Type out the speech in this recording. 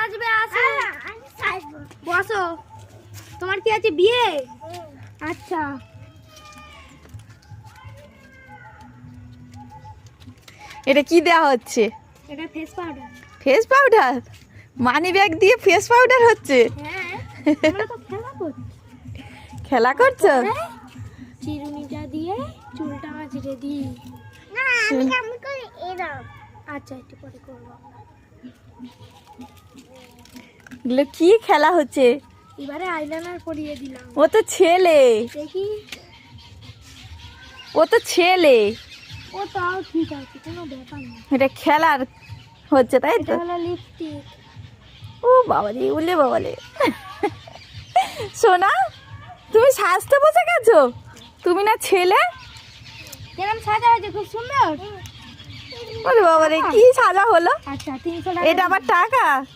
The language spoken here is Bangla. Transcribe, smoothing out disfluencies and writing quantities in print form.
সাজবে আসো। বসো। তোমার কি আছে বিয়ে? আচ্ছা। এটা কি দেওয়া হচ্ছে? এটা face powder. Face powder? Money bag দিয়ে ফেস পাউডার হচ্ছে? হ্যাঁ, আমরা তো খেলা করছি। খেলা করছো? চিরুনিটা দিয়ে চুলটা আঁচড়ে দিই। না, আমি করি এরকম। আচ্ছা, একটু পরে করবো। এগুলো কি খেলা হচ্ছে? এবারে আইলাইনার পরিয়ে দিলাম। ও তো ছেলে। দেখি। ও তো ছেলে। ও তাও ঠিক আছে, কোনো ব্যাপার না। এটা খেলার হচ্ছে তাই তো? এটা হলো লিপস্টিক। ও বাবারে, ওলে বাবারে। সোনা, তুমি সাজতে বসে গেছো? তুমি না ছেলে? এরকম সাজা হয়েছে, খুব সুন্দর। ওরে বাবারে, কি সাজা হলো? আচ্ছা, 300 টাকা। এটা আবার টাকা?